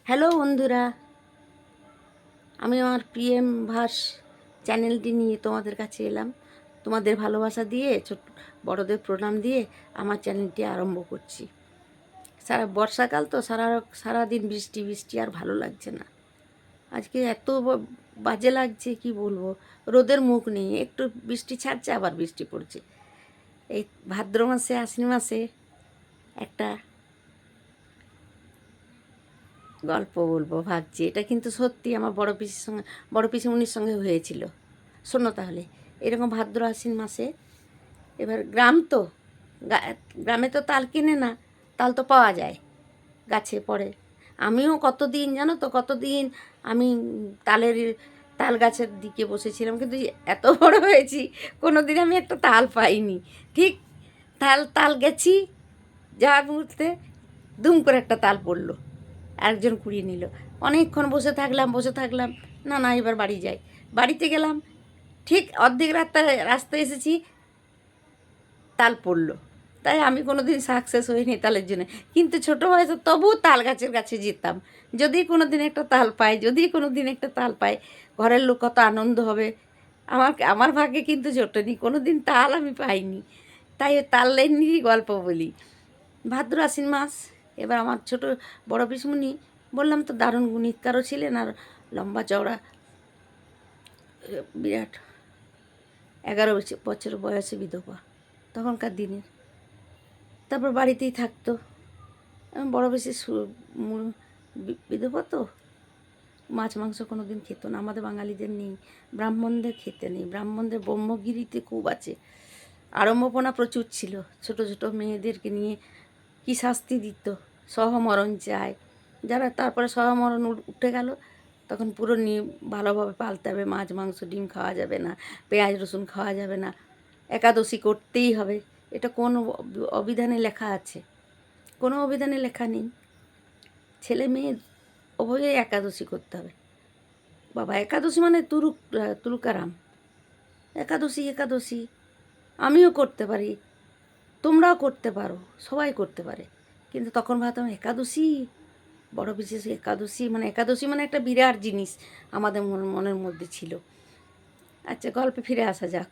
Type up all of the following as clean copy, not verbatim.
Hello বন্ধুরা, আমি আমার পিএম ভাস চ্যানেলটি নিয়ে তোমাদের কাছে এলাম। তোমাদের ভালোবাসা দিয়ে, ছোট বড়দের প্রণাম দিয়ে আমার চ্যানেলটি আরম্ভ করছি। সারা বর্ষাকাল তো সারাদিন বৃষ্টি বৃষ্টি আর ভালো লাগছে না। আজকে এত বাজে লাগছে কি বলবো। রোদের মুখ নেই, একটু বৃষ্টি ছাড়ছে আবার বৃষ্টি পড়ছে। এই ভাদ্র মাসে আশ্বিন মাসে একটা গল্প বলবো ভাবছি। এটা কিন্তু সত্যি আমার বড় পিসিমণির সঙ্গে হয়েছিল। শোনো তাহলে। এরকম ভাদ্র আশ্বিন মাসে, এবার গ্রাম তো, গ্রামে তো তাল কিনে না, তাল তো পাওয়া যায়, গাছে পড়ে। আমিও কতদিন জানো তো, কতদিন আমি তাল গাছের দিকে বসেছিলাম, কিন্তু এত বড় হয়েছি কোনো দিন আমি একটা তাল পাইনি। ঠিক তাল তাল গেছি, যাওয়ার মুহূর্তে দুম করে একটা তাল পড়লো, একজন কুড়িয়ে নিল। অনেকক্ষণ বসে থাকলাম, না না এবার বাড়ি যাই। বাড়িতে গেলাম, ঠিক অর্ধেক রাস্তায় এসেছি, তাল পড়লো। তাই আমি কোনো দিন সাকসেস হইনি তালের জন্য, কিন্তু ছোটো বয়সে তবু তাল গাছের কাছে যেতাম। যদি কোনো দিন একটা তাল পাই, ঘরের লোক কত আনন্দ হবে। আমার ভাগ্যে কিন্তু জোটেনি, কোনো দিন তাল আমি পাইনি। তাই তাল নিয়েই গল্প বলি। ভাদ্র আশ্বিন মাস। এবার আমার বড় পিসমুনি, বললাম তো দারুণ গুণিতকারও ছিলেন, আর লম্বা চওড়া, বিরাট। 11 বছর বয়সে বিধবা তখনকার দিনের। তারপর বাড়িতেই থাকতো। বড় বেশি বিধবা তো, মাছ মাংস কোনো দিন খেত না। আমাদের বাঙালিদের নেই, ব্রাহ্মণদের খেতে নেই। ব্রাহ্মণদের ব্রহ্মগিরিতে খুব আছে, আড়ম্বরপনা প্রচুর ছিল। ছোট ছোট মেয়েদেরকে নিয়ে কি শাস্তি দিত, সহমরণ চায় যারা। তারপরে সহমরণ উঠে গেল, তখন পুরো ভালোভাবে পালতে হবে। মাছ মাংস ডিম খাওয়া যাবে না, পেঁয়াজ রসুন খাওয়া যাবে না, একাদশী করতেই হবে। এটা কোন অভিধানে লেখা আছে? কোনো অভিধানে লেখা নেই। ছেলে মেয়ে উভয়ই একাদশী করতে হবে। বাবা, একাদশী মানে তুলকারাম। একাদশী আমিও করতে পারি, তোমরাও করতে পারো, সবাই করতে পারে। কিন্তু তখন ভাবতাম একাদশী, বড় বিশেষ একাদশী মানে একটা বিরাট জিনিস আমাদের মনের মধ্যে ছিল। আচ্ছা, গল্পে ফিরে আসা যাক,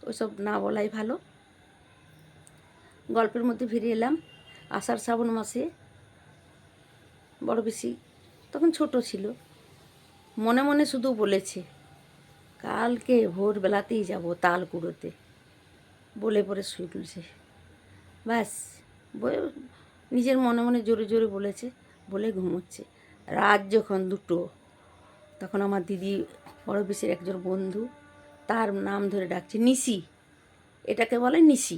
ওসব না বলাই ভালো। গল্পের মধ্যে ফিরে এলাম। আষাঢ় শ্রাবণ মাসে বড় বেশি তখন ছোট ছিল, মনে মনে শুধু বলেছে কালকে ভোরবেলাতেই যাব তাল কুড়োতে। বলে পরে শুয়ে তুলছে, ব্যাস। নিজের মনে মনে জোরে জোরে বলেছে, বলে ঘুমোচ্ছে। রাত যখন 2টো, তখন আমার দিদি বড় পিসির একজন বন্ধু, তার নাম ধরে ডাকছে, নিশি, এটাকে বলে নিশি,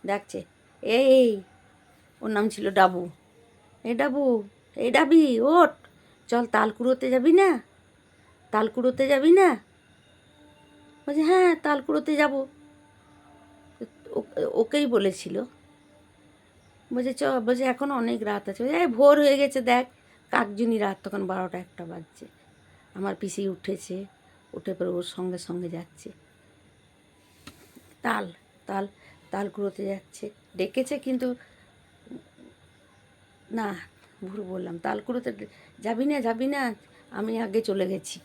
ডাকছে, এই, ওর নাম ছিল ডাবু, এই ডাবু, এই ডাবি, ওঠ, চল তাল কুড়োতে যাবি না, তাল কুড়োতে যাবি না? বলছে হ্যাঁ, তাল কুড়োতে যাবো। ওকেই বলেছিল। বলছে এখন অনেক রাত আছে। এই ভোর হয়ে গেছে, দেখ কাকজুনি রাত, তখন 12টা 1টা বাজছে। আমার পিসি উঠেছে, উঠে পরে ওর সঙ্গে সঙ্গে যাচ্ছে। তাল তাল তাল কুড়োতে যাচ্ছে, ডেকেছে, কিন্তু না, ভুল বললাম। তাল কুড়োতে যাবি না, আমি আগে চলে গেছি।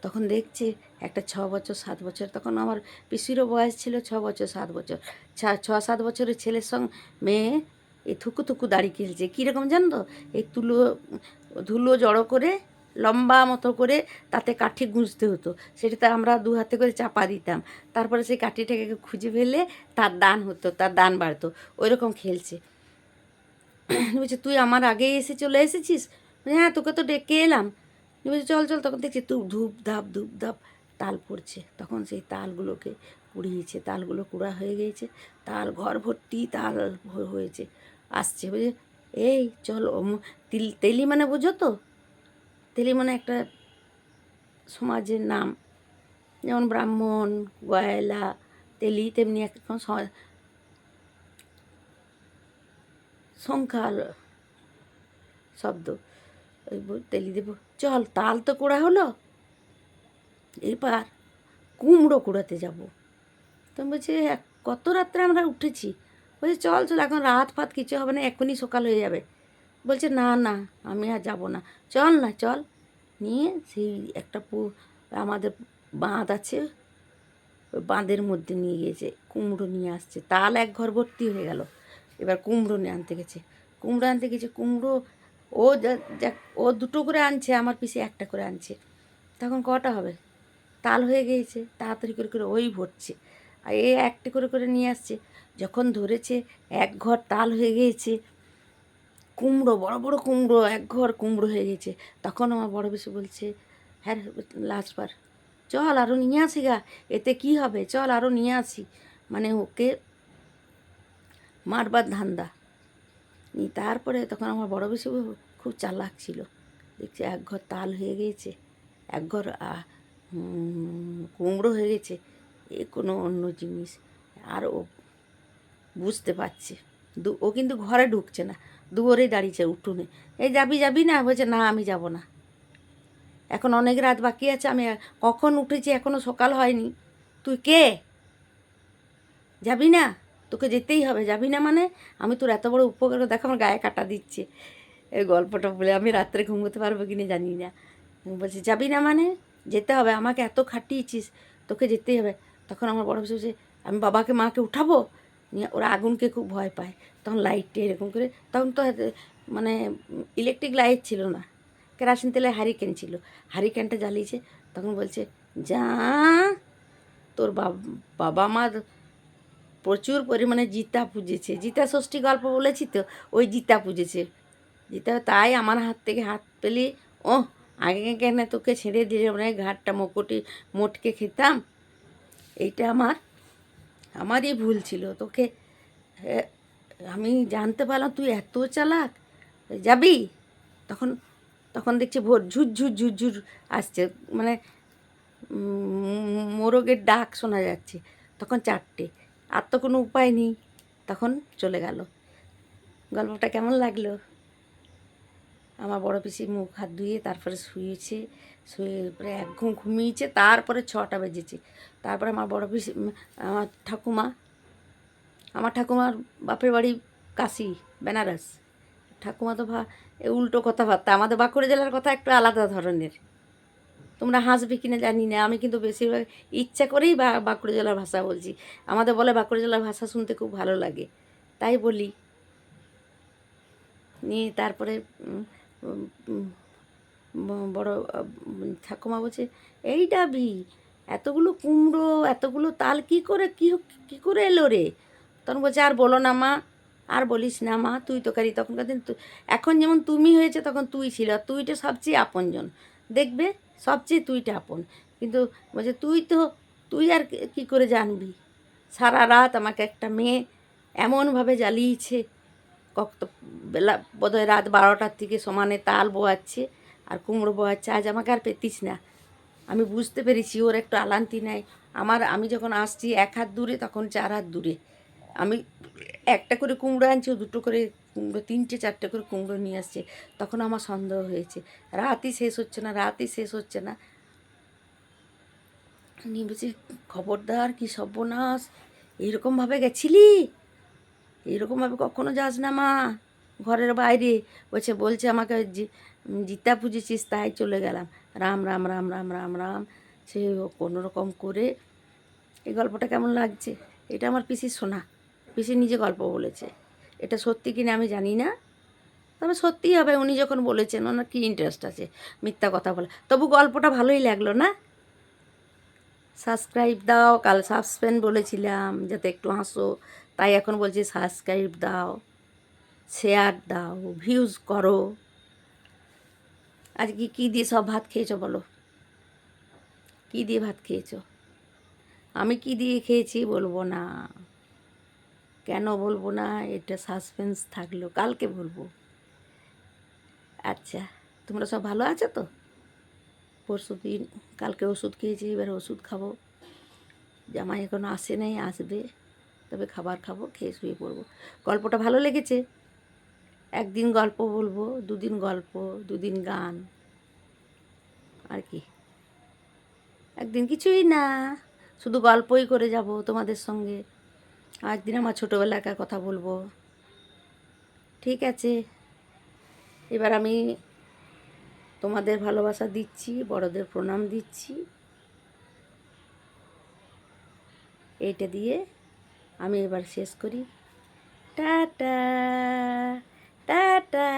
তখন দেখছে একটা 6 বছর 7 বছর, তখন আমার পিসিরও বয়স ছিল 6 বছর 7 বছর, 6-7 বছরের ছেলের সঙ্গে মেয়ে এই থুকু দাড়ি খেলছে। কীরকম জানো তো, এই ধুলো জড়ো করে লম্বা মতো করে তাতে কাঠি গুঁজতে হতো, সেটাতে আমরা 2 হাতে করে চাপা দিতাম। তারপরে সেই কাঠিটাকে খুঁজে ফেললে তার দান হতো, তার দান বাড়তো। ওই রকম খেলছে। বলছে তুই আমার আগেই চলে এসেছিস? হ্যাঁ, তোকে তো ডেকে এলাম। বলছে চল চল। তখন দেখছি ধূপ ধাপ তাল পড়ছে। তখন সেই তালগুলোকে কুড়িয়েছে, তালগুলো কুড়া হয়ে গিয়েছে, তাল ঘর ভর্তি তাল হয়েছে। আসছে, বুঝে এই চল। তেলি মানে বোঝো তো? তেলি মানে একটা সমাজের নাম, যেমন ব্রাহ্মণ, গয়লা, তেলি, তেমনি এখন সংখ্যার শব্দ। ওই তেলি দেবো, চল তাল তো কুড়া হলো, এবার কুমড়ো কুড়াতে যাবো। তো বলছে কত রাত্রে আমরা উঠেছি। বলছে চল চল, এখন রাত ফাত কিছু হবে না, এখনই সকাল হয়ে যাবে। বলছে না না আমি আর যাব না, চল না চল। নিয়ে সেই একটা আমাদের বাঁধ আছে, ওই বাঁধের মধ্যে নিয়ে গিয়েছে, কুমড়ো নিয়ে আসছে, তাল এক ঘর ভর্তি হয়ে গেল। এবার কুমড়ো নিয়ে আনতে গেছে, কুমড়ো আনতে গেছে, কুমড়ো ও যা ও দুটো করে আনছে, আমার পিসে একটা করে আনছে। তখন কটা হবে, তাল হয়ে গিয়েছে, তাড়াতাড়ি করে করে ওই ভরছে, আর এ একটা করে করে নিয়ে আসছে। যখন ধরেছে এক ঘর তাল হয়ে গিয়েছে, কুমড়ো বড় বড় কুমড়ো, এক ঘর কুমড়ো হয়ে গেছে। তখন আমার বড় পিসি বলছে, হ্যাঁ লাস্টবার চল আরও নিয়ে আসি গা, এতে কি হবে, চল আরও নিয়ে আসি। মানে ওকে মারবার ধান্দা। তারপরে তখন আমার বড় পিসি খুব চালাক ছিল, দেখছে এক ঘর তাল হয়ে গিয়েছে, এক ঘর কুমড়ো হয়ে গেছে, এ কোনো অন্য জিনিস। আর ও বুঝতে পারছে, ও কিন্তু ঘরে ঢুকছে না, দুয়ারেই দাঁড়িয়েছে উঠোনে। এই যাবি যাবি না, বলছে না আমি যাব না, এখন অনেক রাত বাকি আছে, আমি কখন উঠেছি এখনও সকাল হয়নি, তুই কে, যাবি না, তোকে যেতেই হবে, যাবি না মানে আমি তোর এত বড় উপকার, দেখো আমার গায়ে কাটা দিচ্ছে। এই গল্পটা বলে আমি রাত্রে ঘুমোতে পারবো কিনা জানি না। বলছি যাবি না মানে যেতে হবে, আমাকে এত খাটিয়েছিস, তোকে যেতেই হবে। তখন আমার বড় বসে বলছে আমি বাবাকে মাকে উঠাবো, নিয়ে ওরা আগুনকে খুব ভয় পায়। তখন লাইটটা এরকম করে, তখন তো মানে ইলেকট্রিক লাইট ছিল না, কেরাসিন তেলে হ্যারিকেন ছিল, হ্যারিকেনটা জ্বালিয়েছে। তখন বলছে যা, তোর বাবা মা প্রচুর পরিমাণে জিতা পুজেছে, জিতা ষষ্ঠী গল্প বলেছি তো, ওই জিতা পুজেছে, জিতা, তাই আমার হাত থেকে হাত পেলে ও আগে কেন তোকে ছেড়ে দিয়ে মানে ঘাটটা মোটকে খেতাম। এইটা আমারই ভুল ছিল, তোকে আমি জানতে পারলাম তুই এত চালাক, যাবি। তখন তখন দেখছি ভোর ঝুরঝুর ঝুরঝুর আসছে, মানে মোরগের ডাক শোনা যাচ্ছে। তখন 4টে, আর তো কোনো উপায় নেই, তখন চলে গেল। গল্পটা কেমন লাগলো? আমার বড় পিসি মুখ হাত ধুয়ে তারপরে শুয়েছে, শুয়ে পরে এক ঘুম ঘুমিয়েছে, তারপরে 6টা বেজেছে। তারপরে আমার বড় পিসি আমার ঠাকুমার বাপের বাড়ি কাশি, বেনারস। ঠাকুমা তো উল্টো কথাবার্তা, আমাদের বাঁকুড়া জেলার কথা একটু আলাদা ধরনের। তোমরা হাসবে কিনা জানি না, আমি কিন্তু বেশিরভাগ ইচ্ছা করেই বাঁকুড়া জেলার ভাষা বলছি। আমাদের বলে বাঁকুড়া জেলার ভাষা শুনতে খুব ভালো লাগে, তাই বলি। নিয়ে তারপরে বড় ঠাকুমা বলছে এই ডাবি, এতগুলো কুমড়ো এতগুলো তাল কী করে এলো রে। তখন বলছে আর বলো না মা, আর বলিস না মা, তুই তোকারি তখনকার দিন এখন যেমন তুমি হয়েছে তখন তুই ছিল, তুইটা সবচেয়ে আপনজন, দেখবে সবচেয়ে তুইটা আপন। কিন্তু বলছে তুই আর কী করে জানবি, সারা রাত আমাকে একটা মেয়ে এমনভাবে জ্বালিয়েছে, কত বেলা বোধহয় রাত 12টার থেকে সমানে তাল বোয়াচ্ছে আর কুমড়ো বোয়াচ্ছে, আজ আমাকে আর পেতিস না। আমি বুঝতে পেরেছি ওর একটু আলান্তি নাই, আমি যখন আসছি 1 হাত দূরে, তখন 4 হাত দূরে। আমি একটা করে কুমড়ো আনছি, ও 2টো করে কুমড়ো, 3টে 4টে করে কুমড়ো নিয়ে আসছে। তখন আমার সন্দেহ হয়েছে, রাতই শেষ হচ্ছে না। নিয়ে বলছি খবরদার, কি সর্বনাশ, এইরকমভাবে গেছিলি, এইরকমভাবে কখনো যাস না মা, ঘরের বাইরে। বলছে আমাকে জিতা পুজেছিস তাই চলে গেলাম, রাম রাম রাম রাম রাম রাম। সে কোনো রকম করে। এই গল্পটা কেমন লাগছে? এটা আমার পিসির শোনা, পিসি নিজে গল্প বলেছে। এটা সত্যি কিনা আমি জানি না, তবে সত্যিই হবে, উনি যখন বলেছেন, ওনার কী ইন্টারেস্ট আছে মিথ্যা কথা বলে। তবু গল্পটা ভালোই লাগলো না? সাবস্ক্রাইব দাও, কাল সাসপেন্ড বলেছিলাম যাতে একটু হাসো, তাই এখন বলছি সাবস্ক্রাইব দাও, শেয়ার দাও, ভিউজ করো। আজকে কী দিয়ে সব ভাত খেয়েছো বলো, কী দিয়ে ভাত খেয়েছো? আমি কী দিয়ে খেয়েছি বলবো না, কেন বলবো না, এটা সাসপেন্স থাকলো, কালকে বলবো। আচ্ছা, তোমরা সব ভালো আছো তো? পরশুদিন কালকে ওষুধ খেয়েছি, এবার ওষুধ খাবো। জামাই এখনও আসে নাই, আসবে, তবে খাবার খাবো, খেয়ে শুয়ে পড়বো। গল্পটা ভালো লেগেছে? একদিন গল্প বলবো, 2 দিন গল্প, 2 দিন গান, আর কি। একদিন কিছুই না, শুধু গল্পই করে যাব তোমাদের সঙ্গে। একদিন আমার ছোটোবেলাকার কথা বলবো, ঠিক আছে? এবার আমি তোমাদের ভালোবাসা দিচ্ছি, বড়দের প্রণাম দিচ্ছি। এইটা দিয়ে আমি এবার শেষ করি। Tata tata.